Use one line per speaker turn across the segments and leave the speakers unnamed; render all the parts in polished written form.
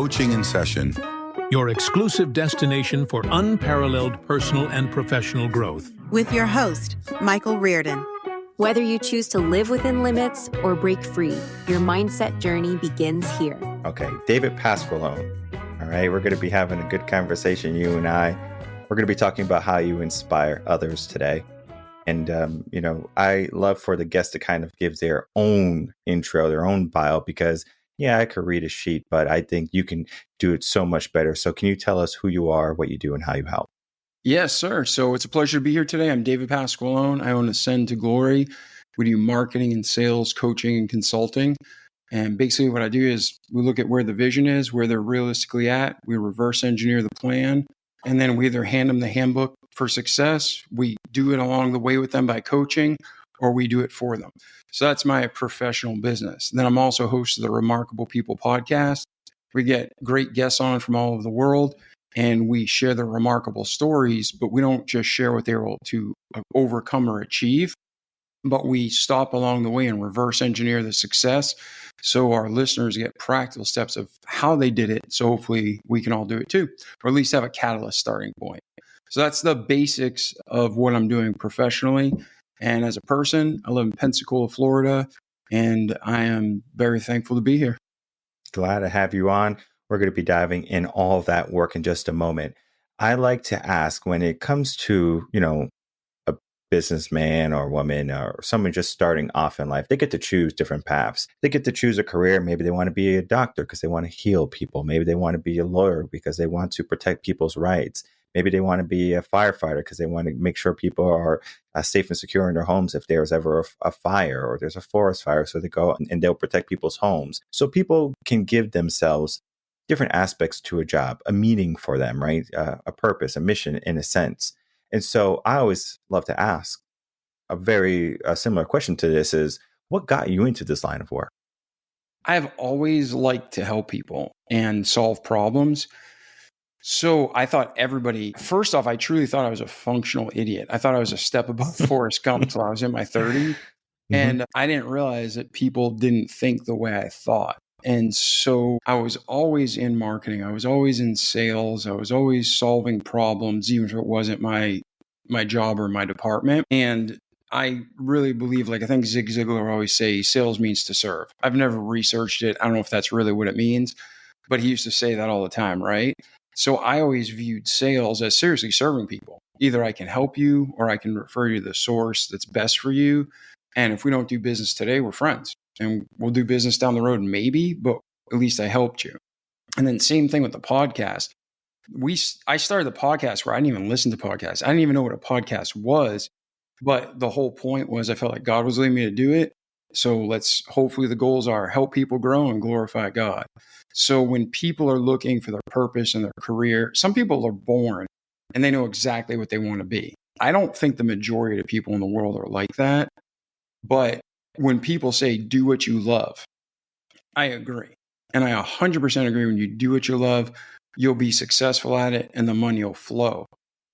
Coaching in Session,
your exclusive destination for unparalleled personal and professional growth.
With your host, Michael Rearden.
Whether you choose to live within limits or break free, your mindset journey begins here.
Okay, David Pasqualone. All right, we're going to be having a good conversation, you and I. We're going to be talking about how you inspire others today. And, I love for the guest to kind of give their own intro, their own bio, because, I could read a sheet, but I think you can do it so much better. So can you tell us who you are, what you do, and how you help?
Yes, sir. So it's a pleasure to be here today. I'm David Pasqualone. I own Ascend to Glory. We do marketing and sales, coaching and consulting. And basically what I do is we look at where the vision is, where they're realistically at. We reverse engineer the plan. And then we either hand them the handbook for success. We do it along the way with them by coaching, or we do it for them. So that's my professional business. Then I'm also host of the Remarkable People podcast. We get great guests on from all over the world, and we share their remarkable stories, but we don't just share what they were able to overcome or achieve, but we stop along the way and reverse engineer the success so our listeners get practical steps of how they did it. So hopefully we can all do it too, or at least have a catalyst starting point. So that's the basics of what I'm doing professionally. And as a person, I live in Pensacola, Florida, and I am very thankful to be here.
Glad to have you on. We're going to be diving in all of that work in just a moment. I like to ask, when it comes to, a businessman or woman or someone just starting off in life, they get to choose different paths. They get to choose a career. Maybe they want to be a doctor because they want to heal people. Maybe they want to be a lawyer because they want to protect people's rights. Maybe they want to be a firefighter because they want to make sure people are safe and secure in their homes if there's ever a fire or there's a forest fire. So they go and they'll protect people's homes. So people can give themselves different aspects to a job, a meaning for them, right? A purpose, a mission in a sense. And so I always love to ask a very similar question to this is, what got you into this line of work?
I've always liked to help people and solve problems. So I thought first off, I truly thought I was a functional idiot. I thought I was a step above Forrest Gump until I was in my 30s. And I didn't realize that people didn't think the way I thought. And so I was always in marketing. I was always in sales. I was always solving problems, even if it wasn't my job or my department. And I really believe, I think Zig Ziglar always say, sales means to serve. I've never researched it. I don't know if that's really what it means, but he used to say that all the time, right? So I always viewed sales as seriously serving people. Either I can help you or I can refer you to the source that's best for you. And if we don't do business today, we're friends. And we'll do business down the road, maybe, but at least I helped you. And then same thing with the podcast. I started the podcast where I didn't even listen to podcasts. I didn't even know what a podcast was. But the whole point was I felt like God was leading me to do it. So hopefully the goals are help people grow and glorify God. So when people are looking for their purpose in their career, some people are born and they know exactly what they want to be. I don't think the majority of people in the world are like that. But when people say, do what you love, I agree. And I 100% agree. When you do what you love, you'll be successful at it and the money will flow.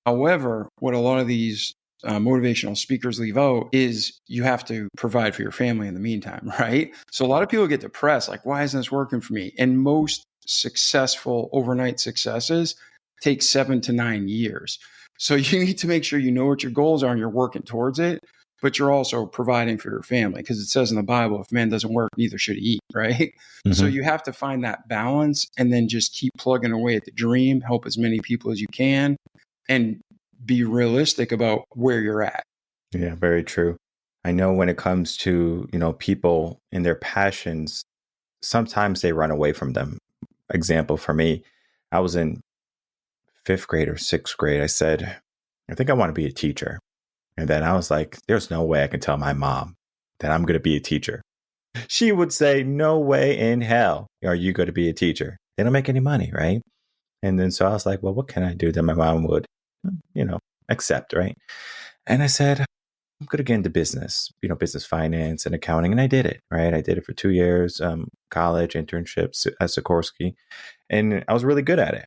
However, what a lot of these motivational speakers leave out is you have to provide for your family in the meantime, right? So a lot of people get depressed, like, why isn't this working for me? And most successful overnight successes take 7 to 9 years. So you need to make sure you know what your goals are and you're working towards it, but you're also providing for your family, because it says in the Bible, if man doesn't work, neither should he eat, right? Mm-hmm. So you have to find that balance and then just keep plugging away at the dream, help as many people as you can, and be realistic about where you're at.
Yeah, very true. I know when it comes to, people and their passions, sometimes they run away from them. Example for me, I was in 5th grade or 6th grade. I said, I think I want to be a teacher. And then I was like, there's no way I can tell my mom that I'm going to be a teacher. She would say, no way in hell are you going to be a teacher. They don't make any money, right? And then so I was like, well, what can I do that my mom would, accept, right? And I said, I'm going to get into business, business finance and accounting. And I did it, right? I did it for 2 years, college internships at Sikorsky. And I was really good at it.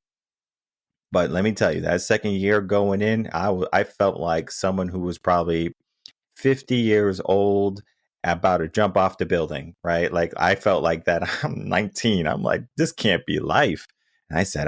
But let me tell you, that second year going in, I felt like someone who was probably 50 years old about to jump off the building, right? Like I felt like that. I'm 19. I'm like, this can't be life. And I said,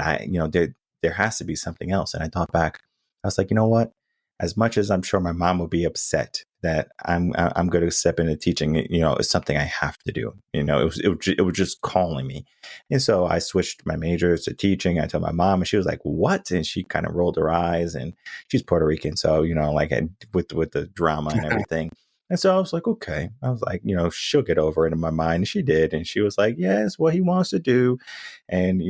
there has to be something else. And I thought back, I was like, you know what? As much as I'm sure my mom will be upset that I'm going to step into teaching, it's something I have to do. It was just calling me. And so I switched my majors to teaching. I told my mom, and she was like, what? And she kind of rolled her eyes, and she's Puerto Rican. So, like with the drama and everything. And so I was like, okay. I was like, she'll get over it in my mind. And she did. And she was like, yes, what he wants to do. And,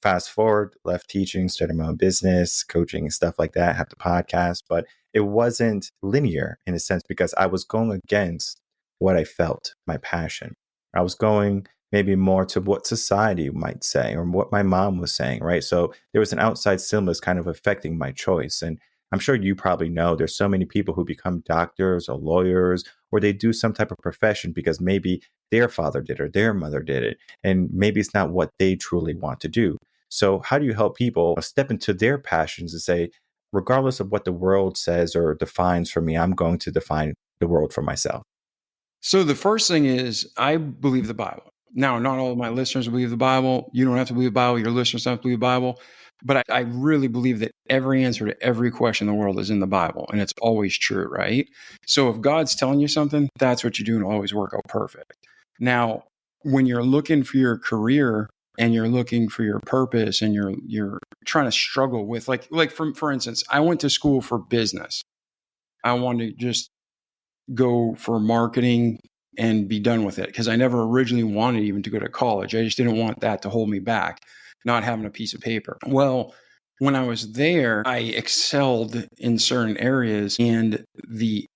fast forward, left teaching, started my own business, coaching and stuff like that, have the podcast. But it wasn't linear in a sense because I was going against what I felt, my passion. I was going maybe more to what society might say or what my mom was saying, right? So there was an outside stimulus kind of affecting my choice. And I'm sure you probably know there's so many people who become doctors or lawyers, or they do some type of profession because maybe their father did or their mother did it. And maybe it's not what they truly want to do. So how do you help people step into their passions and say, regardless of what the world says or defines for me, I'm going to define the world for myself?
So the first thing is I believe the Bible. Now, not all of my listeners believe the Bible. You don't have to believe the Bible. Your listeners don't have to believe the Bible. But I really believe that every answer to every question in the world is in the Bible, and it's always true, right? So if God's telling you something, that's what you do, and it'll always work out perfect. Now, when you're looking for your career and you're looking for your purpose and you're trying to struggle with like for instance, I went to school for business. I wanted to just go for marketing and be done with it because I never originally wanted even to go to college. I just didn't want that to hold me back, not having a piece of paper. Well, when I was there, I excelled in certain areas, and the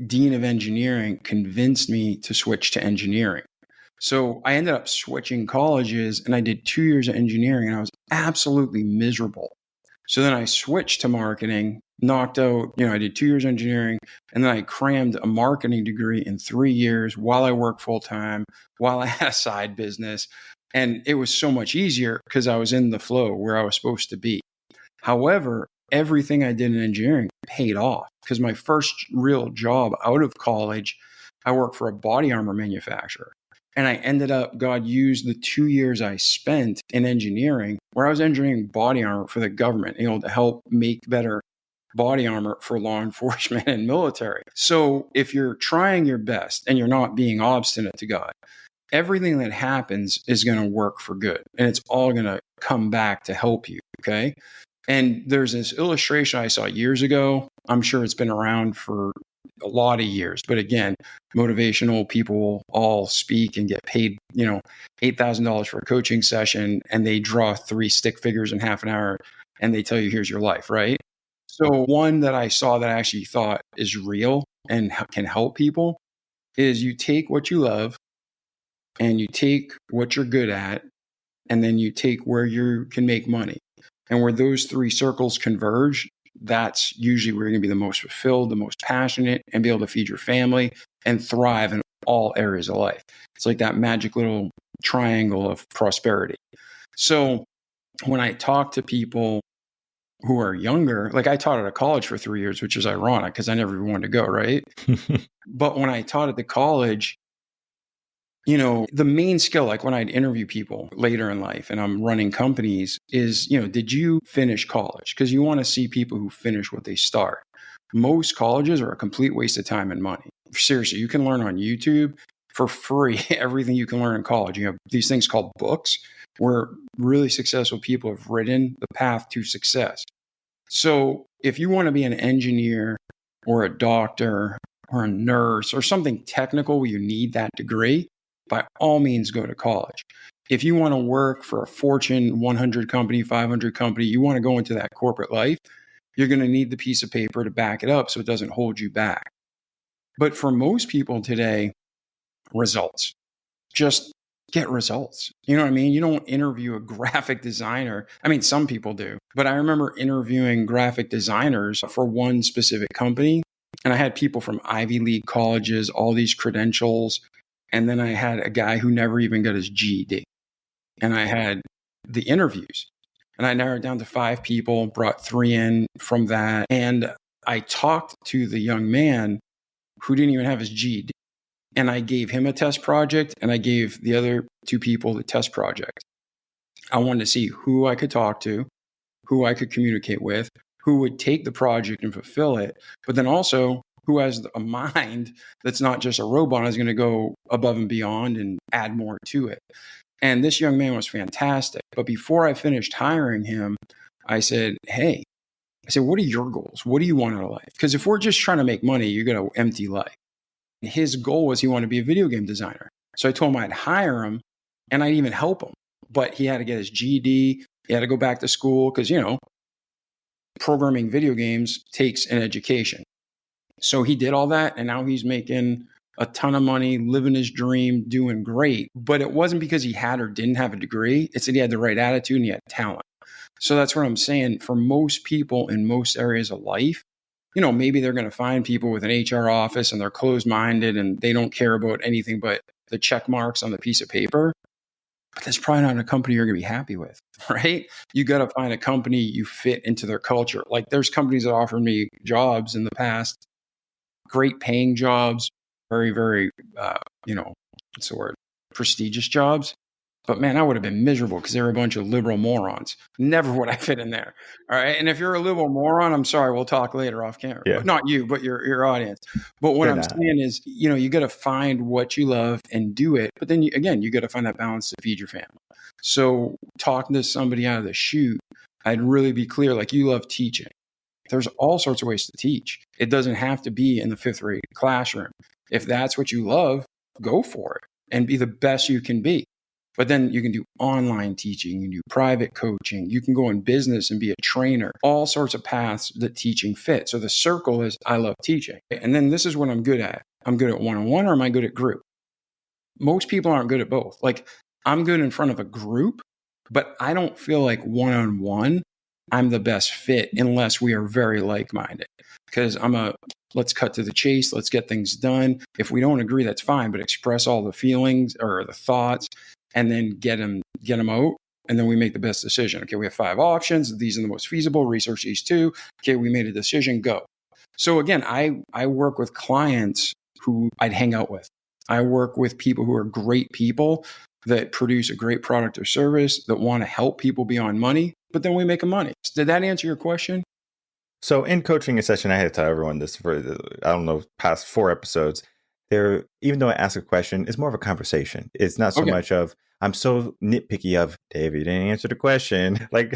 dean of engineering convinced me to switch to engineering. So I ended up switching colleges, and I did 2 years of engineering, and I was absolutely miserable. So then I switched to marketing, knocked out, I did 2 years engineering, and then I crammed a marketing degree in 3 years while I worked full time, while I had a side business. And it was so much easier because I was in the flow where I was supposed to be. However, everything I did in engineering paid off because my first real job out of college, I worked for a body armor manufacturer. And I ended up, God used the 2 years I spent in engineering, where I was engineering body armor for the government, to help make better body armor for law enforcement and military. So if you're trying your best and you're not being obstinate to God, everything that happens is going to work for good. And it's all going to come back to help you. Okay. And there's this illustration I saw years ago. I'm sure it's been around for a lot of years. But again, motivational people all speak and get paid, $8,000 for a coaching session, and they draw 3 stick figures in half an hour and they tell you, here's your life, right? So one that I saw that I actually thought is real and can help people is you take what you love and you take what you're good at, and then you take where you can make money. And where those 3 circles converge, that's usually where you're going to be the most fulfilled, the most passionate, and be able to feed your family and thrive in all areas of life. It's like that magic little triangle of prosperity. So when I talk to people who are younger, like I taught at a college for 3 years, which is ironic because I never even wanted to go, right? But when I taught at the college, the main skill, like when I'd interview people later in life and I'm running companies is, did you finish college? Because you want to see people who finish what they start. Most colleges are a complete waste of time and money. Seriously, you can learn on YouTube for free everything you can learn in college. You have these things called books where really successful people have written the path to success. So if you want to be an engineer or a doctor or a nurse or something technical where you need that degree, by all means, go to college. If you want to work for a Fortune 100 company, 500 company, you want to go into that corporate life, you're going to need the piece of paper to back it up so it doesn't hold you back. But for most people today, results. Just get results. You know what I mean? You don't interview a graphic designer. I mean, some people do. But I remember interviewing graphic designers for one specific company. And I had people from Ivy League colleges, all these credentials. And then I had a guy who never even got his GED. And I had the interviews. And I narrowed down to 5 people, brought 3 in from that. And I talked to the young man who didn't even have his GED. and I gave him a test project and I gave the other two people the test project. I wanted to see who I could talk to, who I could communicate with, who would take the project and fulfill it, but then also who has a mind that's not just a robot, is going to go above and beyond and add more to it. And this young man was fantastic. But before I finished hiring him, I said, hey, what are your goals? What do you want out of life? Because if we're just trying to make money, you're going to empty life. His goal was he wanted to be a video game designer. So I told him I'd hire him and I'd even help him. But he had to get his GED. He had to go back to school because, programming video games takes an education. So he did all that, and now he's making a ton of money, living his dream, doing great. But it wasn't because he had or didn't have a degree. It's that he had the right attitude and he had talent. So that's what I'm saying. For most people in most areas of life, maybe they're going to find people with an HR office and they're closed-minded and they don't care about anything but the check marks on the piece of paper. But that's probably not a company you're going to be happy with, right? You got to find a company you fit into their culture. Like there's companies that offered me jobs in the past, great paying jobs, very, very, what's the word? Prestigious jobs. But man, I would have been miserable because they were a bunch of liberal morons. Never would I fit in there. All right. And if you're a liberal moron, I'm sorry, we'll talk later off camera. Yeah. Not you, but your audience. But what I'm saying is, you got to find what you love and do it. But then you got to find that balance to feed your family. So talking to somebody out of the chute, I'd really be clear, like you love teaching. There's all sorts of ways to teach. It doesn't have to be in the 5th grade classroom. If that's what you love, go for it and be the best you can be. But then you can do online teaching, you can do private coaching, you can go in business and be a trainer, all sorts of paths that teaching fits. So the circle is, I love teaching. And then this is what I'm good at. I'm good at one-on-one, or am I good at group? Most people aren't good at both. Like I'm good in front of a group, but I don't feel like one-on-one, I'm the best fit unless we are very like-minded. Because let's cut to the chase, let's get things done. If we don't agree, that's fine, but express all the feelings or the thoughts, and then get them out, and then we make the best decision. Okay, we have 5 options. These are the most feasible. Research these 2. Okay, we made a decision. Go. So again, I work with clients who I'd hang out with. I work with people who are great people that produce a great product or service that want to help people beyond money, but then we make them money. Did that answer your question?
So in coaching a session, I had to tell everyone this for, past 4 episodes. Even though I ask a question, it's more of a conversation. It's not so much of, I'm so nitpicky of, Dave, you didn't answer the question. Like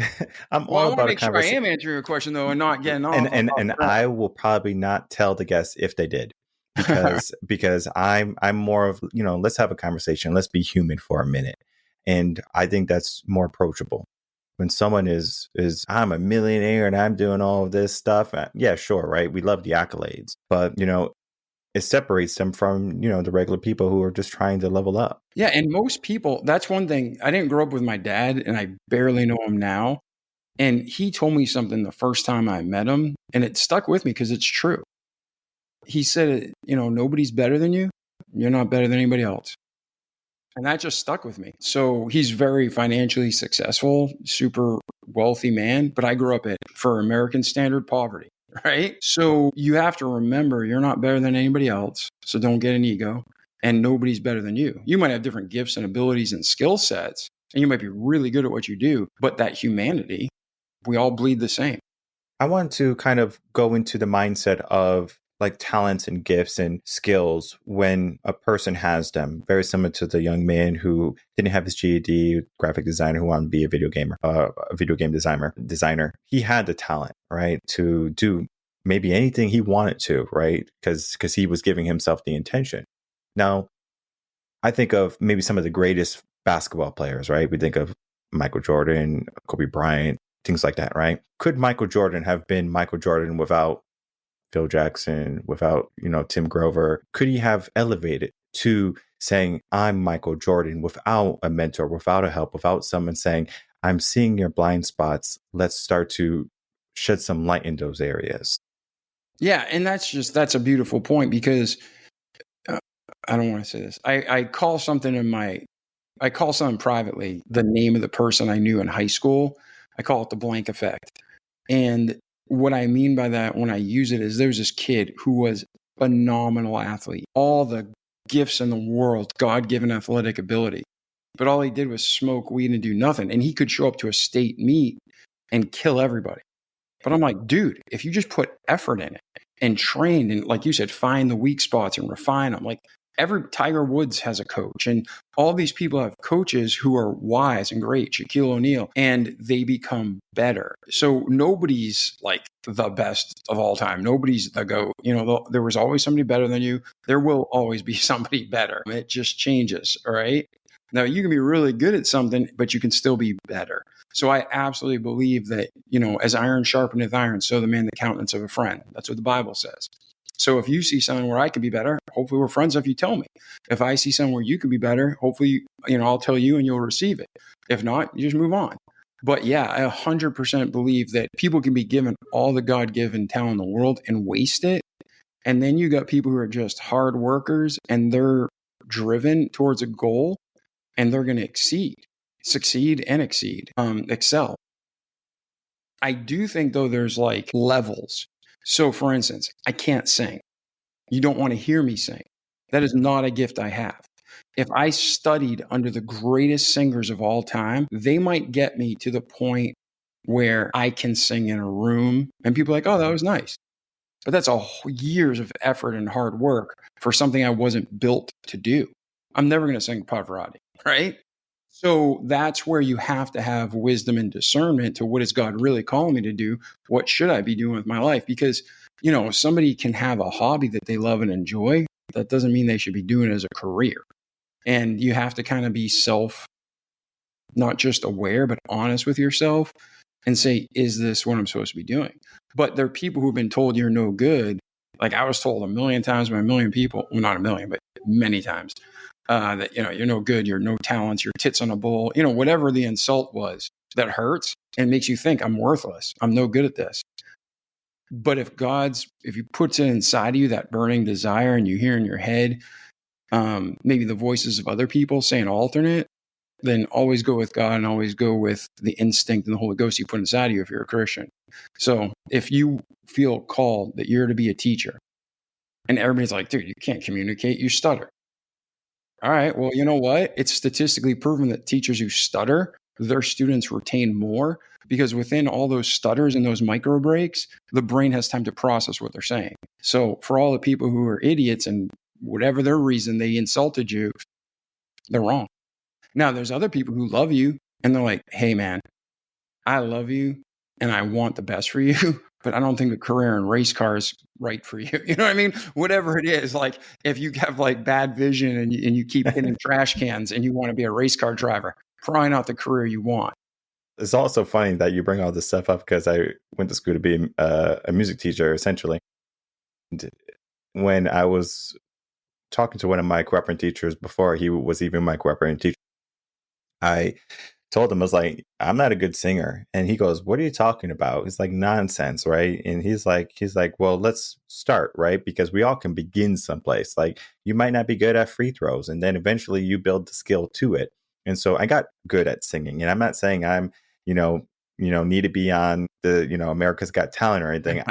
I'm all about a conversation. Sure
I am answering your question though, and not getting off.
And I will probably not tell the guests if they did, because I'm more of, let's have a conversation. Let's be human for a minute. And I think that's more approachable. When someone is I'm a millionaire and I'm doing all of this stuff. Yeah, sure. Right. We love the accolades, but it separates them from, the regular people who are just trying to level up.
Yeah. And most people, that's one thing. I didn't grow up with my dad and I barely know him now. And he told me something the first time I met him, and it stuck with me because it's true. He said, nobody's better than you. You're not better than anybody else. And that just stuck with me. So he's very financially successful, super wealthy man, but I grew up for American standard poverty. Right? So you have to remember you're not better than anybody else. So don't get an ego, and nobody's better than you. You might have different gifts and abilities and skill sets, and you might be really good at what you do, but that humanity, we all bleed the same.
I want to kind of go into the mindset of like talents and gifts and skills when a person has them, very similar to the young man who didn't have his GED, graphic designer who wanted to be a video game designer. He had the talent, right, to do maybe anything he wanted to, right, because he was giving himself the intention. Now, I think of maybe some of the greatest basketball players, right? We think of Michael Jordan, Kobe Bryant, things like that, right? Could Michael Jordan have been Michael Jordan without Phil Jackson, without, Tim Grover? Could he have elevated to saying, I'm Michael Jordan, without a mentor, without a help, without someone saying, I'm seeing your blind spots. Let's start to shed some light in those areas.
Yeah. And that's a beautiful point, because I don't want to say this. I call something privately the name of the person I knew in high school. I call it the blank effect. And what I mean by that when I use it is there's this kid who was a phenomenal athlete. All the gifts in the world, God-given athletic ability. But all he did was smoke weed and do nothing. And he could show up to a state meet and kill everybody. But I'm like, dude, if you just put effort in it and train and, like you said, find the weak spots and refine them. Like Tiger Woods has a coach, and all these people have coaches who are wise and great, Shaquille O'Neal, and they become better. So nobody's like the best of all time. Nobody's the GOAT. There was always somebody better than you. There will always be somebody better. It just changes. All right. Now you can be really good at something, but you can still be better. So I absolutely believe that, as iron sharpeneth iron, so the man the countenance of a friend. That's what the Bible says. So if you see something where I could be better, hopefully we're friends if you tell me. If I see something where you could be better, hopefully, I'll tell you and you'll receive it. If not, you just move on. But yeah, I 100% believe that people can be given all the God-given talent in the world and waste it. And then you got people who are just hard workers and they're driven towards a goal and they're going to succeed and excel. I do think though there's like levels. So for instance, I can't sing. You don't want to hear me sing. That is not a gift I have. If I studied under the greatest singers of all time, they might get me to the point where I can sing in a room and people are like, oh, that was nice. But that's years of effort and hard work for something I wasn't built to do. I'm never going to sing Pavarotti, right? So that's where you have to have wisdom and discernment to what is God really calling me to do? What should I be doing with my life? Because, somebody can have a hobby that they love and enjoy. That doesn't mean they should be doing it as a career. And you have to kind of be not just aware, but honest with yourself and say, is this what I'm supposed to be doing? But there are people who've been told you're no good. Like I was told a million times by a million people, well, not a million, but many times, that, you're no good, you're no talents, your tits on a bull, whatever the insult was that hurts and makes you think I'm worthless. I'm no good at this. But if you puts it inside of you, that burning desire, and you hear in your head, maybe the voices of other people saying alternate, then always go with God and always go with the instinct and the Holy Ghost you put inside of you if you're a Christian. So if you feel called that you're to be a teacher and everybody's like, dude, you can't communicate, you stutter. All right, well, you know what? It's statistically proven that teachers who stutter, their students retain more because within all those stutters and those micro breaks, the brain has time to process what they're saying. So for all the people who are idiots and whatever their reason they insulted you, they're wrong. Now, there's other people who love you and they're like, hey, man, I love you and I want the best for you, but I don't think a career in race car is right for you. You know what I mean? Whatever it is, like if you have like bad vision and you keep hitting trash cans and you want to be a race car driver, probably not the career you want.
It's also funny that you bring all this stuff up because I went to school to be a music teacher, essentially. And when I was talking to one of my cooperating teachers before he was even my cooperating teacher, I told him, I was like, I'm not a good singer. And he goes, what are you talking about? It's like nonsense, right? And he's like, well, let's start, right? Because we all can begin someplace. Like you might not be good at free throws, and then eventually you build the skill to it. And so I got good at singing. And I'm not saying I'm, need to be on the, America's Got Talent or anything.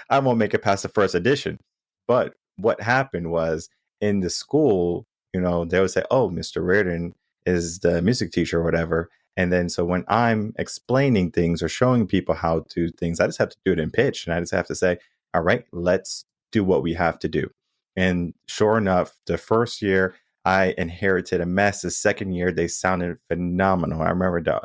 I won't make it past the first edition. But what happened was in the school, they would say, oh, Mr. Rearden is the music teacher or whatever. And then so when I'm explaining things or showing people how to do things, I just have to do it in pitch. And I just have to say, all right, let's do what we have to do. And sure enough, the first year I inherited a mess. The second year, they sounded phenomenal. I remember the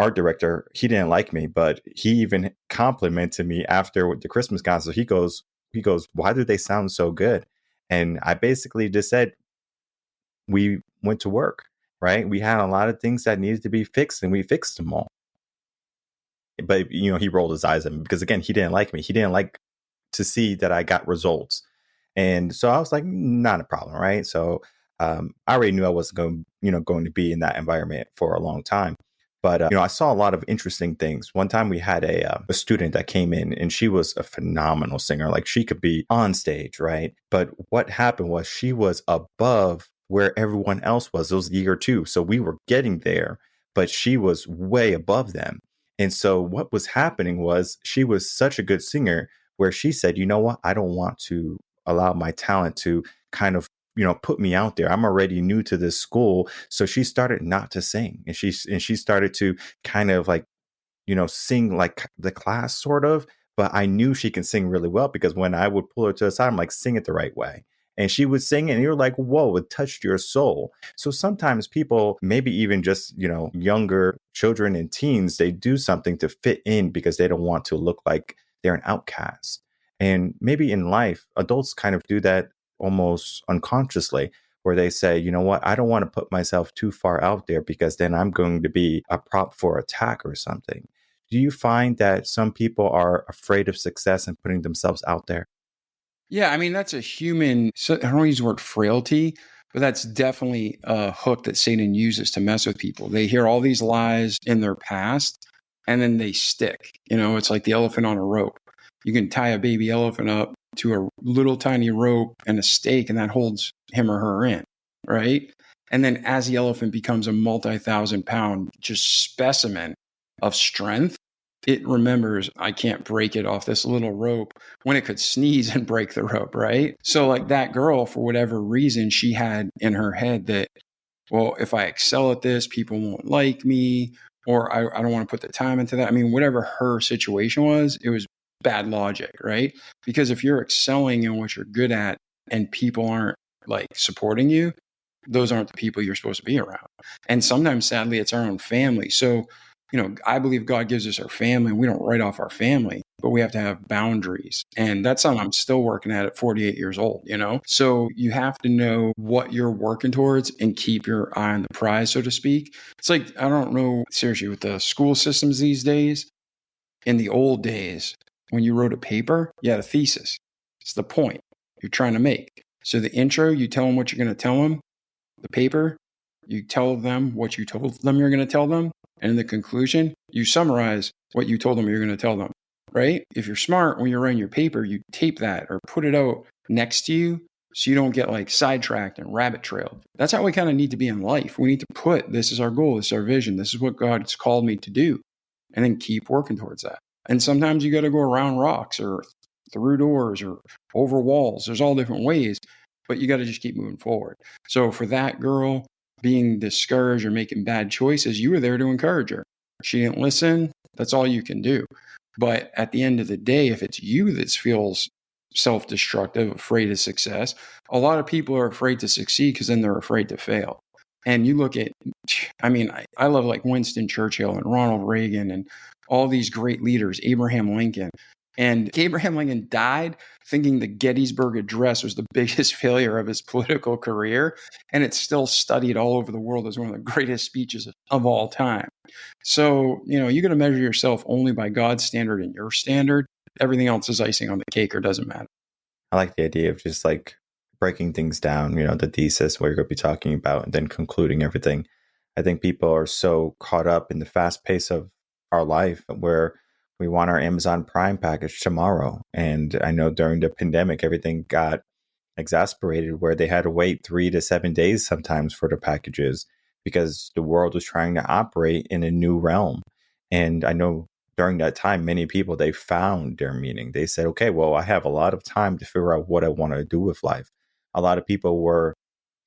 art director, he didn't like me, but he even complimented me after the Christmas concert. He goes, why do they sound so good? And I basically just said, we went to work. Right. We had a lot of things that needed to be fixed and we fixed them all. But, he rolled his eyes at me because, again, he didn't like me. He didn't like to see that I got results. And so I was like, not a problem. Right. So I already knew I wasn't going to be in that environment for a long time. But, I saw a lot of interesting things. One time we had a student that came in and she was a phenomenal singer. Like she could be on stage. Right. But what happened was she was above where everyone else was. It was year two. So we were getting there, but she was way above them. And so what was happening was she was such a good singer where she said, you know what? I don't want to allow my talent to kind of, put me out there. I'm already new to this school. So she started not to sing, and she started to kind of like, sing like the class sort of, but I knew she can sing really well because when I would pull her to the side, I'm like, sing it the right way. And she would sing, and you're like, whoa, it touched your soul. So sometimes people, maybe even just, younger children and teens, they do something to fit in because they don't want to look like they're an outcast. And maybe in life, adults kind of do that almost unconsciously, where they say, you know what, I don't want to put myself too far out there because then I'm going to be a prop for attack or something. Do you find that some people are afraid of success and putting themselves out there?
Yeah, I mean, that's a human, so I don't want to use the word frailty, but that's definitely a hook that Satan uses to mess with people. They hear all these lies in their past and then they stick. It's like the elephant on a rope. You can tie a baby elephant up to a little tiny rope and a stake, and that holds him or her in, right? And then as the elephant becomes a multi-thousand-pound just specimen of strength, it remembers, I can't break it off this little rope, when it could sneeze and break the rope, right? So like that girl, for whatever reason, she had in her head that, well, if I excel at this, people won't like me, or I don't want to put the time into that. I mean, whatever her situation was, it was bad logic, right? Because if you're excelling in what you're good at and people aren't like supporting you, those aren't the people you're supposed to be around. And sometimes, sadly, it's our own family. So, I believe God gives us our family, and we don't write off our family, but we have to have boundaries. And that's something I'm still working at 48 years old, So you have to know what you're working towards and keep your eye on the prize, so to speak. It's like, I don't know, seriously, with the school systems these days, in the old days, when you wrote a paper, you had a thesis. It's the point you're trying to make. So the intro, you tell them what you're going to tell them. The paper, you tell them what you told them you're going to tell them. And in the conclusion, you summarize what you told them you're going to tell them, right? If you're smart, when you're writing your paper, you tape that or put it out next to you so you don't get like sidetracked and rabbit trailed. That's how we kind of need to be in life. We need to put, this is our goal, this is our vision, this is what God's called me to do, and then keep working towards that. And sometimes you got to go around rocks or through doors or over walls. There's all different ways, but you got to just keep moving forward. So for that girl being discouraged or making bad choices, you were there to encourage her. She didn't listen. That's all you can do. But at the end of the day, if it's you that feels self-destructive, afraid of success, a lot of people are afraid to succeed because then they're afraid to fail. And you look at, I love like Winston Churchill and Ronald Reagan and all these great leaders, Abraham Lincoln. And Abraham Lincoln died thinking the Gettysburg Address was the biggest failure of his political career. And it's still studied all over the world as one of the greatest speeches of all time. So, you're going to measure yourself only by God's standard and your standard. Everything else is icing on the cake or doesn't matter.
I like the idea of just like breaking things down, the thesis, what you're going to be talking about, and then concluding everything. I think people are so caught up in the fast pace of our life where we want our Amazon Prime package tomorrow. And I know during the pandemic, everything got exasperated where they had to wait 3 to 7 days sometimes for the packages because the world was trying to operate in a new realm. And I know during that time, many people, they found their meaning. They said, okay, well, I have a lot of time to figure out what I want to do with life. A lot of people were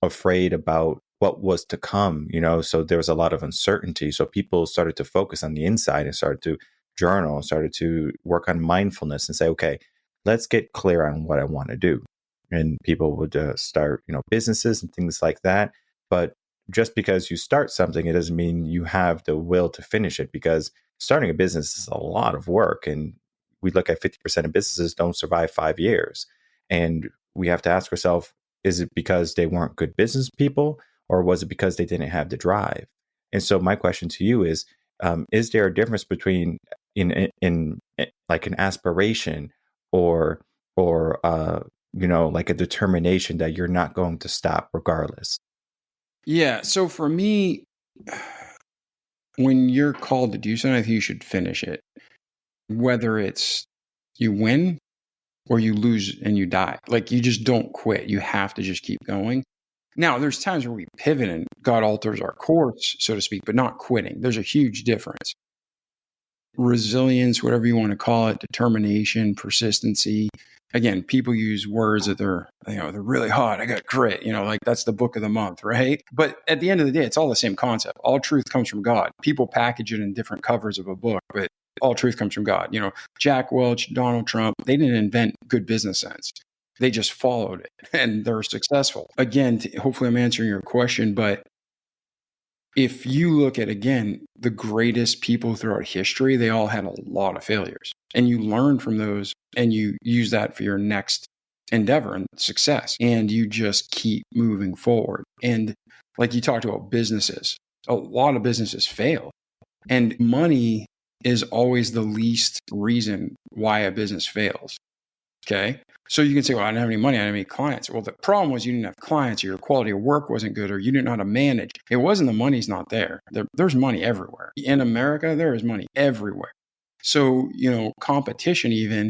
afraid about what was to come, so there was a lot of uncertainty. So people started to focus on the inside and started to journal, started to work on mindfulness and say, okay, let's get clear on what I want to do. And people would start, businesses and things like that. But just because you start something, it doesn't mean you have the will to finish it, because starting a business is a lot of work. And we look at 50% of businesses don't survive 5 years. And we have to ask ourselves, is it because they weren't good business people, or was it because they didn't have the drive? And so my question to you is there a difference between in like an aspiration or like a determination that you're not going to stop regardless?
Yeah. So for me, when you're called to do something, I think you should finish it. Whether it's you win or you lose and you die. Like, you just don't quit. You have to just keep going. Now, there's times where we pivot and God alters our course, so to speak, but not quitting. There's a huge difference. Resilience, whatever you want to call it, determination, persistency, again, people use words that they're really hot. I got grit, like that's the book of the month, right? But at the end of the day, it's all the same concept. All truth comes from God. People package it in different covers of a book, but all truth comes from God. Jack Welch, Donald Trump, they didn't invent good business sense. They just followed it and they're successful. Again, hopefully I'm answering your question, but if you look at, again, the greatest people throughout history, they all had a lot of failures. And you learn from those and you use that for your next endeavor and success. And you just keep moving forward. And like you talked about businesses, a lot of businesses fail. And money is always the least reason why a business fails. Okay. So you can say, well, I didn't have any money. I didn't have any clients. Well, the problem was you didn't have clients, or your quality of work wasn't good, or you didn't know how to manage. It wasn't the money's not there. There's money everywhere. In America, there is money everywhere. So, competition even,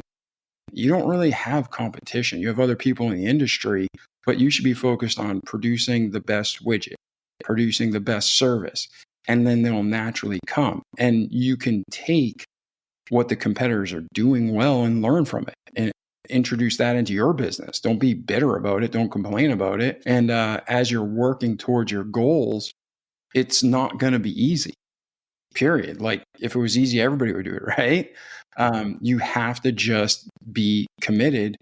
you don't really have competition. You have other people in the industry, but you should be focused on producing the best widget, producing the best service, and then they'll naturally come. And you can take what the competitors are doing well and learn from it and introduce that into your business. Don't be bitter about it. Don't complain about it. And as you're working towards your goals, it's not going to be easy, period. Like if it was easy, everybody would do it, right? You have to just be committed.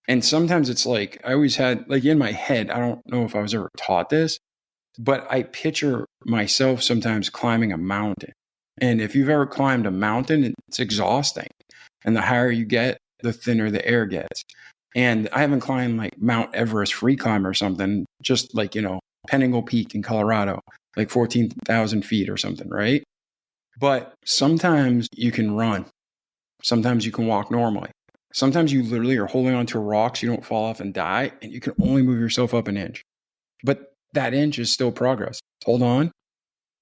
And sometimes it's like, I always had like in my head, I don't know if I was ever taught this, but I picture myself sometimes climbing a mountain. And if you've ever climbed a mountain, it's exhausting. And the higher you get, the thinner the air gets. And I haven't climbed like Mount Everest free climb or something, just like, Penningle Peak in Colorado, like 14,000 feet or something, right? But sometimes you can run. Sometimes you can walk normally. Sometimes you literally are holding onto a rock so you don't fall off and die, and you can only move yourself up an inch. But that inch is still progress. Hold on,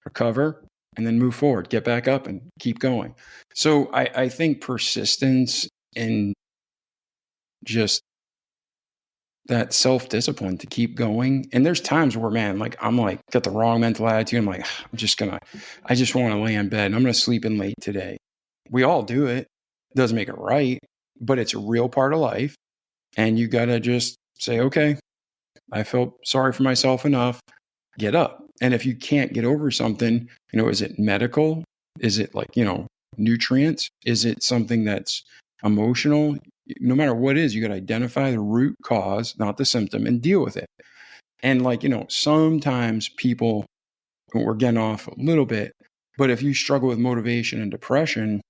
recover, and then move forward, get back up and keep going. So I think persistence and just that self-discipline to keep going. And there's times where, man, like I'm like got the wrong mental attitude. I'm like, I just want to lay in bed and I'm going to sleep in late today. We all do it. It doesn't make it right, but it's a real part of life. And you got to just say, okay, I felt sorry for myself enough. Get up. And if you can't get over something, is it medical? Is it like, nutrients? Is it something that's emotional? No matter what it is, you got to identify the root cause, not the symptom, and deal with it. And like, sometimes people, we're getting off a little bit, but if you struggle with motivation and depression,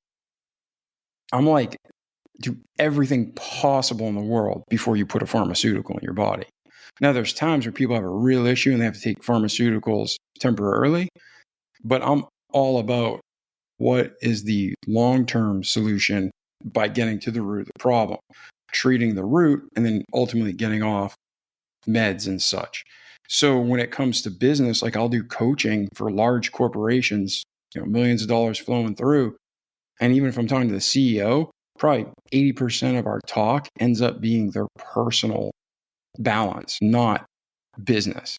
I'm like, do everything possible in the world before you put a pharmaceutical in your body. Now, there's times where people have a real issue and they have to take pharmaceuticals temporarily, but I'm all about what is the long-term solution by getting to the root of the problem, treating the root, and then ultimately getting off meds and such. So when it comes to business, like I'll do coaching for large corporations, millions of dollars flowing through. And even if I'm talking to the CEO, probably 80% of our talk ends up being their personal balance, not business.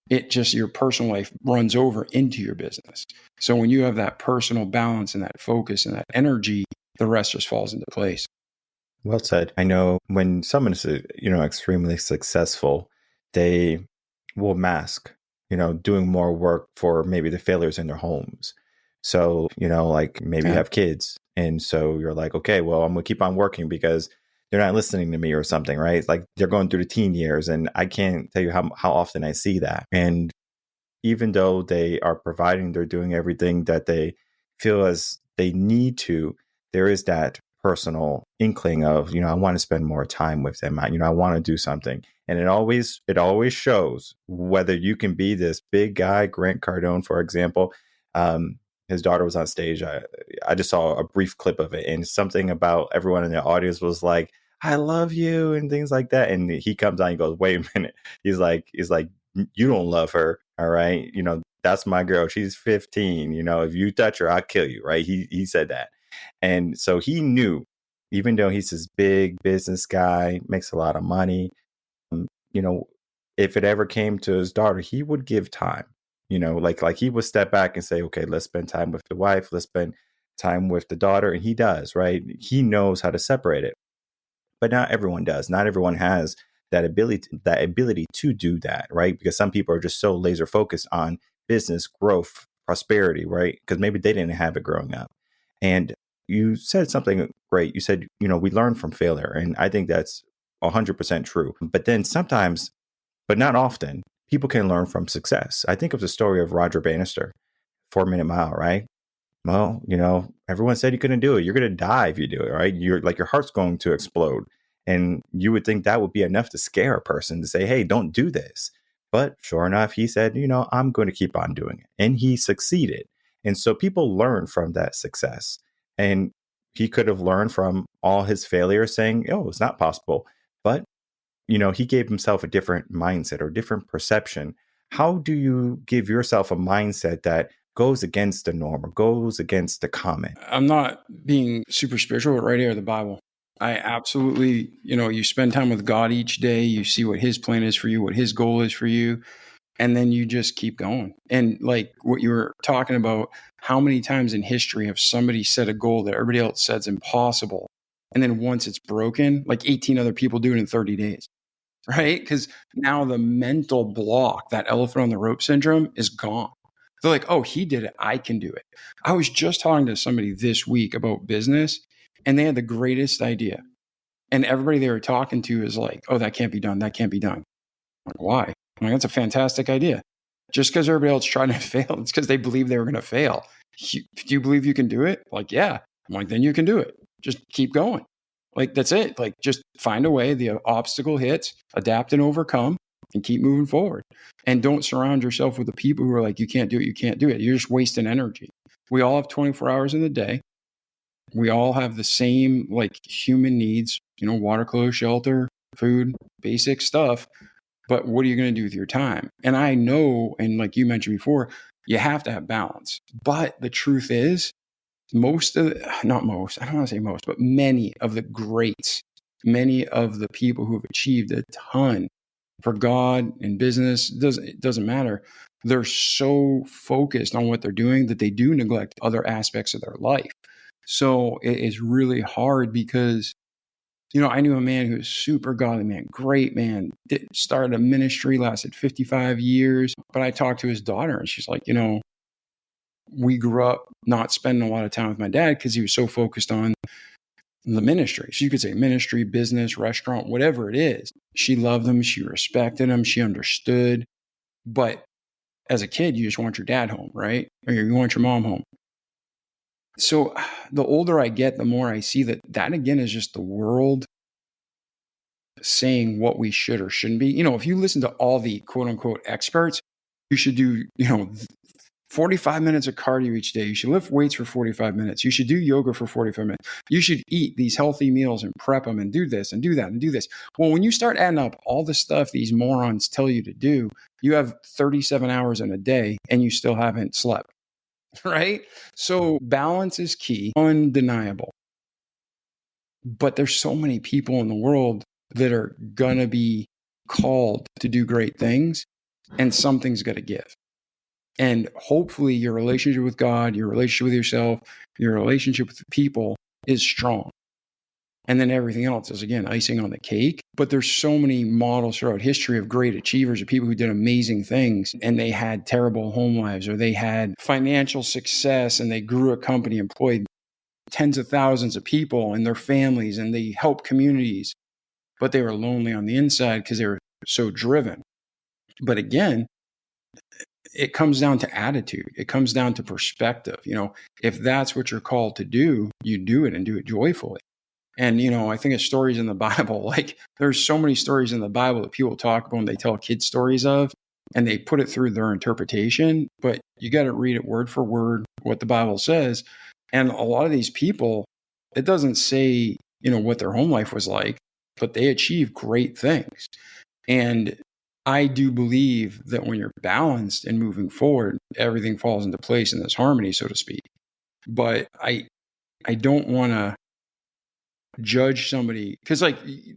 It just, your personal life runs over into your business. So when you have that personal balance and that focus and that energy, the rest just falls into place.
Well said. I know when someone is, extremely successful, they will mask, doing more work for maybe the failures in their homes. So, like maybe you have kids. And so you're like, okay, well, I'm going to keep on working because they're not listening to me or something, right? Like they're going through the teen years. And I can't tell you how often I see that. And even though they are providing, they're doing everything that they feel as they need to, there is that personal inkling of, I want to spend more time with them. I want to do something. And it always shows whether you can be this big guy. Grant Cardone, for example, his daughter was on stage. I just saw a brief clip of it, and something about everyone in the audience was like, I love you and things like that. And he comes on, he goes, wait a minute. He's like, you don't love her. All right. That's my girl. She's 15. If you touch her, I'll kill you. Right. He said that. And so he knew, even though he's this big business guy, makes a lot of money, if it ever came to his daughter, he would give time, like he would step back and say, okay, let's spend time with the wife. Let's spend time with the daughter. And he does, right? He knows how to separate it. but not everyone does. Not everyone has that ability to do that, right? Because some people are just so laser focused on business growth, prosperity, right? Because maybe they didn't have it growing up. And you said something great. You said, we learn from failure. And I think that's 100% true. But then sometimes, but not often, people can learn from success. I think of the story of Roger Bannister, 4 Minute Mile, right? Well, everyone said you couldn't do it. You're going to die if you do it, right? You're like, your heart's going to explode. And you would think that would be enough to scare a person to say, hey, don't do this. But sure enough, he said, I'm going to keep on doing it. And he succeeded. And so people learn from that success. And he could have learned from all his failures saying, oh, it's not possible. But, he gave himself a different mindset or different perception. How do you give yourself a mindset that goes against the norm or goes against the common?
I'm not being super spiritual, but right here, the Bible. I absolutely, you spend time with God each day. You see what his plan is for you, what his goal is for you. And then you just keep going. And like what you were talking about, how many times in history have somebody set a goal that everybody else says impossible? And then once it's broken, like 18 other people do it in 30 days, right? Because now the mental block, that elephant on the rope syndrome, is gone. They're like, oh, he did it. I can do it. I was just talking to somebody this week about business, and they had the greatest idea. And everybody they were talking to is like, oh, that can't be done. That can't be done. I'm like, why? I'm like, that's a fantastic idea. Just because everybody else tried to fail, it's because they believe they were going to fail. Do you believe you can do it? Like, yeah. I'm like, then you can do it. Just keep going. Like, that's it. Like, just find a way. The obstacle hits, adapt and overcome, and keep moving forward. And don't surround yourself with the people who are like, you can't do it. You can't do it. You're just wasting energy. We all have 24 hours in the day. We all have the same like human needs, water, clothes, shelter, food, basic stuff. But what are you going to do with your time? And I know, and like you mentioned before, you have to have balance. But the truth is, not most, I don't want to say most, but many of the greats, many of the people who have achieved a ton for God and business, it doesn't matter. They're so focused on what they're doing that they do neglect other aspects of their life. So it is really hard because I knew a man who was super godly man, great man, started a ministry, lasted 55 years. But I talked to his daughter and she's like, we grew up not spending a lot of time with my dad because he was so focused on the ministry. So you could say ministry, business, restaurant, whatever it is. She loved him. She respected him. She understood. But as a kid, you just want your dad home, right? Or you want your mom home. So the older I get, the more I see that again is just the world saying what we should or shouldn't be. If you listen to all the quote unquote experts, you should do, 45 minutes of cardio each day. You should lift weights for 45 minutes. You should do yoga for 45 minutes. You should eat these healthy meals and prep them and do this and do that and do this. Well, when you start adding up all the stuff these morons tell you to do, you have 37 hours in a day and you still haven't slept. Right? So balance is key, undeniable. But there's so many people in the world that are going to be called to do great things, and something's got to give. And hopefully your relationship with God, your relationship with yourself, your relationship with the people is strong. And then everything else is, again, icing on the cake. But there's so many models throughout history of great achievers, of people who did amazing things, and they had terrible home lives, or they had financial success and they grew a company, employed tens of thousands of people and their families, and they helped communities. But they were lonely on the inside because they were so driven. But again, it comes down to attitude. It comes down to perspective. If that's what you're called to do, you do it and do it joyfully. And, I think of stories in the Bible, like there's so many stories in the Bible that people talk about and they tell kids stories of, and they put it through their interpretation, but you got to read it word for word, what the Bible says. And a lot of these people, it doesn't say, what their home life was like, but they achieve great things. And I do believe that when you're balanced and moving forward, everything falls into place in this harmony, so to speak. But I don't want to judge somebody because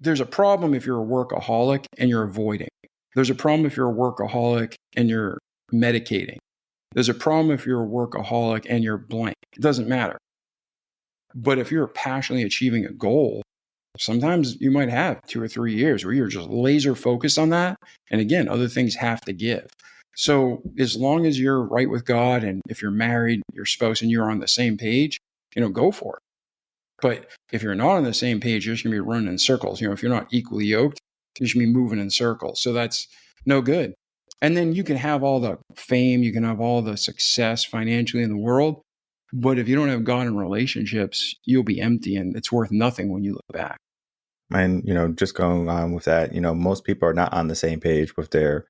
there's a problem if you're a workaholic and you're avoiding. There's a problem if you're a workaholic and you're medicating. There's a problem if you're a workaholic and you're blank. It doesn't matter. But if you're passionately achieving a goal Sometimes you might have 2 or 3 years where you're just laser focused on that. And again, other things have to give. So as long as you're right with God, and if you're married, your spouse, and you're on the same page, go for it. But if you're not on the same page, you're just going to be running in circles. If you're not equally yoked, you should be moving in circles. So that's no good. And then you can have all the fame, you can have all the success financially in the world. But if you don't have God in relationships, you'll be empty, and it's worth nothing when you look back.
And, just going on with that, most people are not on the same page with their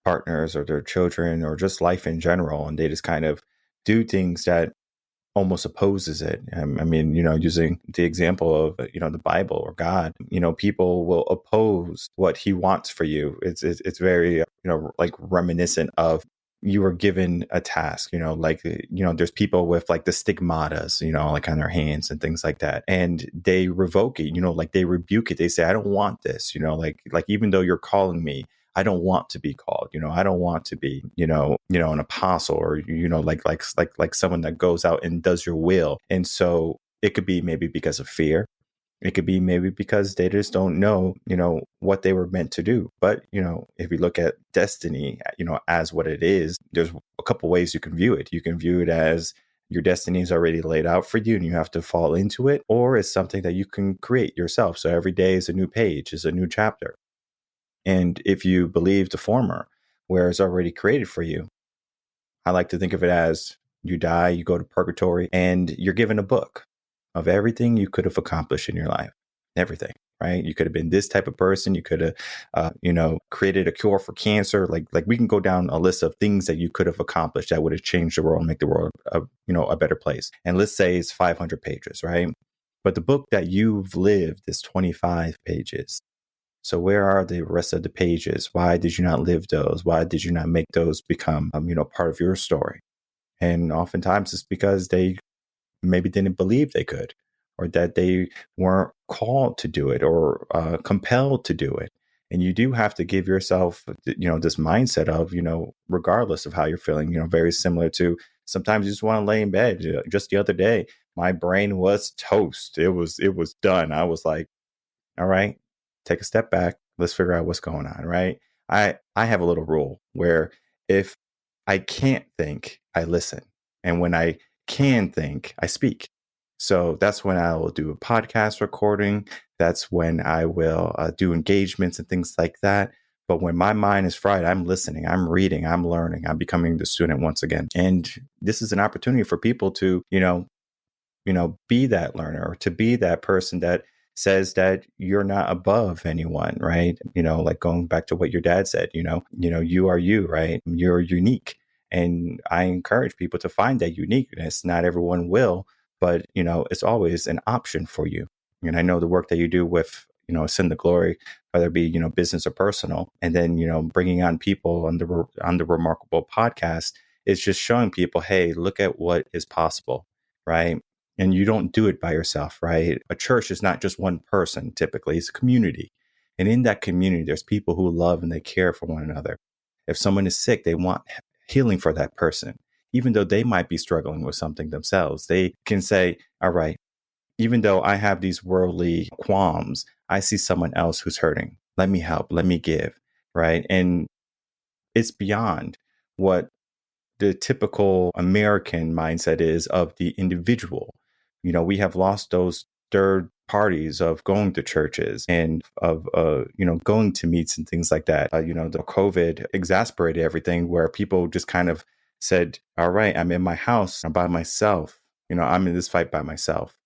partners or their children or just life in general. And they just kind of do things that almost opposes it. I mean, using the example of, the Bible or God, people will oppose what he wants for you. It's very, like reminiscent of you were given a task, there's people with like the stigmatas, like on their hands and things like that. And they revoke it, like they rebuke it. They say, I don't want this, like even though you're calling me, I don't want to be called, I don't want to be, an apostle or, like someone that goes out and does your will. And so it could be maybe because of fear. It could be maybe because they just don't know, what they were meant to do. But, if you look at destiny, as what it is, there's a couple ways you can view it. You can view it as your destiny is already laid out for you and you have to fall into it, or it's something that you can create yourself. So every day is a new page, is a new chapter. And if you believe the former, where it's already created for you, I like to think of it as you die, you go to purgatory, and you're given a book of everything you could have accomplished in your life. Everything, right? You could have been this type of person. You could have, created a cure for cancer. Like we can go down a list of things that you could have accomplished that would have changed the world and make the world, a better place. And let's say it's 500 pages, right? But the book that you've lived is 25 pages. So where are the rest of the pages? Why did you not live those? Why did you not make those become, part of your story? And oftentimes it's because they maybe didn't believe they could, or that they weren't called to do it or compelled to do it. And you do have to give yourself, this mindset of, regardless of how you're feeling, very similar to sometimes you just want to lay in bed. Just the other day, my brain was toast. It was done. I was like, all right, take a step back. Let's figure out what's going on, right? I have a little rule where if I can't think, I listen. And when I can think, I speak. So that's when I will do a podcast recording. That's when I will do engagements and things like that. But when my mind is fried, I'm listening, I'm reading, I'm learning, I'm becoming the student once again. And this is an opportunity for people to, be that learner, or to be that person that says that you're not above anyone, right? Like going back to what your dad said, you are you, right? You're unique. And I encourage people to find that uniqueness. Not everyone will, but, it's always an option for you. And I know the work that you do with, Ascend the Glory, whether it be, business or personal, and then, bringing on people on the Remarkable podcast is just showing people, hey, look at what is possible, right? And you don't do it by yourself, right? A church is not just one person, typically. It's a community. And in that community, there's people who love and they care for one another. If someone is sick, they want healing for that person. Even though they might be struggling with something themselves, they can say, all right, even though I have these worldly qualms, I see someone else who's hurting. Let me help. Let me give, right? And it's beyond what the typical American mindset is of the individual. We have lost those third parties of going to churches and of, going to meets and things like that. The COVID exasperated everything, where people just kind of said, all right, I'm in my house, I'm by myself. I'm in this fight by myself.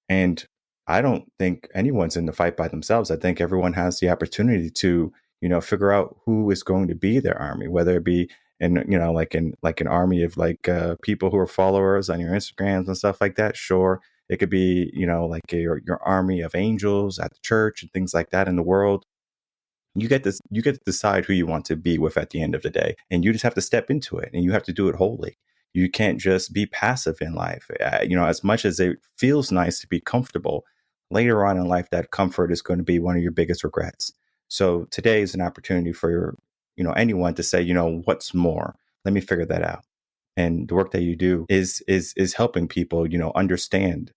And I don't think anyone's in the fight by themselves. I think everyone has the opportunity to, figure out who is going to be their army, whether it be like an army of people who are followers on your Instagrams and stuff like that. Sure. It could be, like your army of angels at the church and things like that in the world. You get to decide who you want to be with at the end of the day. And you just have to step into it, and you have to do it wholly. You can't just be passive in life. As much as it feels nice to be comfortable, later on in life, that comfort is going to be one of your biggest regrets. So today is an opportunity for anyone to say, what's more? Let me figure that out. And the work that you do is helping people, understand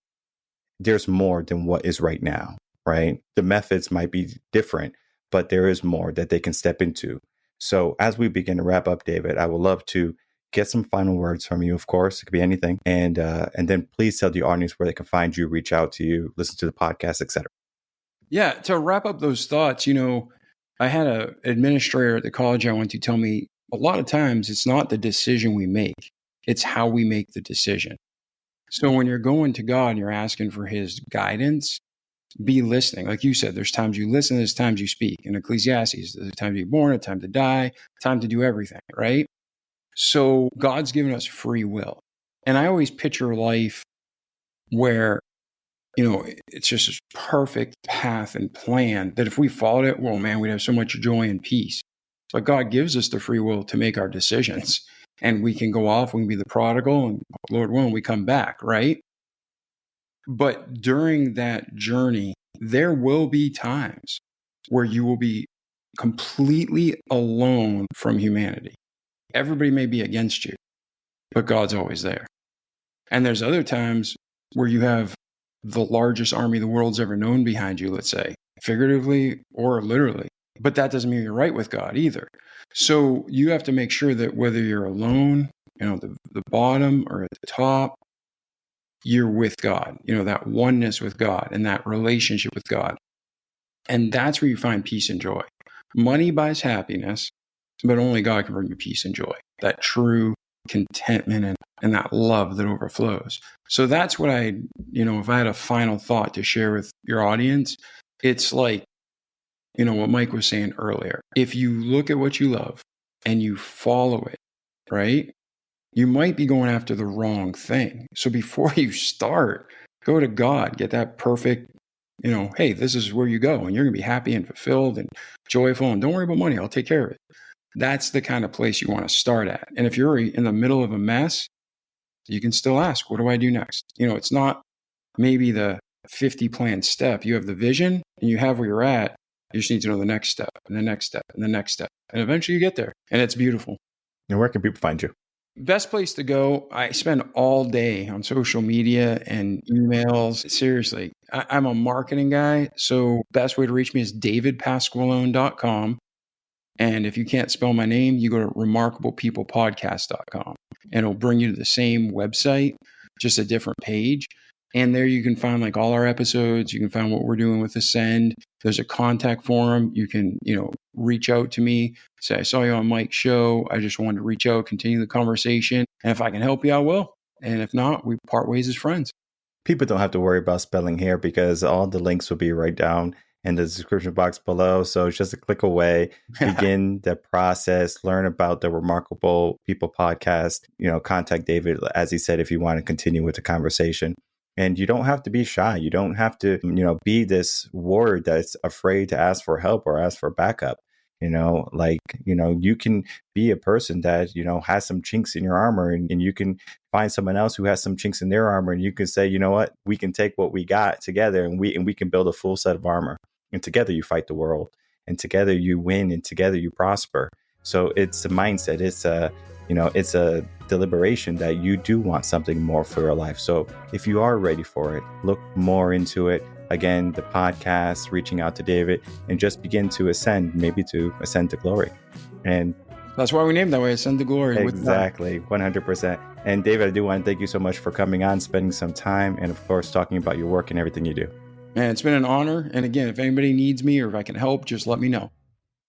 there's more than what is right now. right? The methods might be different, but there is more that they can step into. So as we begin to wrap up, David, I would love to get some final words from you. Of course, it could be anything. And then please tell the audience where they can find you, reach out to you, listen to the podcast, etc.
Yeah. To wrap up those thoughts, I had an administrator at the college I went to tell me a lot of times it's not the decision we make, it's how we make the decision. So when you're going to God and you're asking for his guidance, be listening. Like you said, there's times you listen, there's times you speak. In Ecclesiastes, there's a time to be born, a time to die, time to do everything, right? So God's given us free will. And I always picture life where, it's just this perfect path and plan that if we followed it, well, man, we'd have so much joy and peace. But God gives us the free will to make our decisions. And we can go off, we can be the prodigal, and Lord willing, we come back, right? But during that journey, there will be times where you will be completely alone from humanity. Everybody may be against you, but God's always there. And there's other times where you have the largest army the world's ever known behind you, let's say, figuratively or literally. But that doesn't mean you're right with God either. So you have to make sure that whether you're alone, the bottom or at the top, you're with God, that oneness with God and that relationship with God. And that's where you find peace and joy. Money buys happiness, but only God can bring you peace and joy, that true contentment and that love that overflows. So that's what if I had a final thought to share with your audience, it's like, what Mike was saying earlier. If you look at what you love and you follow it, right, you might be going after the wrong thing. So before you start, go to God, get that perfect, hey, this is where you go and you're going to be happy and fulfilled and joyful. And don't worry about money. I'll take care of it. That's the kind of place you want to start at. And if you're in the middle of a mess, you can still ask, what do I do next? It's not maybe the 50 plan step. You have the vision and you have where you're at. You just need to know the next step and the next step and the next step. And eventually you get there. And it's beautiful.
And where can people find you?
Best place to go. I spend all day on social media and emails. Seriously, I'm a marketing guy. So best way to reach me is davidpasqualone.com. And if you can't spell my name, you go to remarkablepeoplepodcast.com and it'll bring you to the same website, just a different page. And there you can find like all our episodes. You can find what we're doing with Ascend. There's a contact form. You can, reach out to me. Say, I saw you on Mike's show. I just wanted to reach out, continue the conversation. And if I can help you, I will. And if not, we part ways as friends.
People don't have to worry about spelling here because all the links will be right down in the description box below. So it's just a click away, begin the process, learn about the Remarkable People podcast, contact David, as he said, if you want to continue with the conversation. And you don't have to be shy. You don't have to, be this warrior that's afraid to ask for help or ask for backup. You can be a person that, has some chinks in your armor and you can find someone else who has some chinks in their armor. And you can say, you know what, we can take what we got together and we can build a full set of armor. And together you fight the world and together you win and together you prosper. So it's a mindset. It's a deliberation that you do want something more for your life. So if you are ready for it, look more into it. Again, the podcast, reaching out to David, and just begin to ascend, maybe to ascend to glory. And
that's why we named that way, Ascend to Glory.
Exactly, 100%. And David, I do want to thank you so much for coming on, spending some time, and of course, talking about your work and everything you do.
Man, it's been an honor. And again, if anybody needs me or if I can help, just let me know.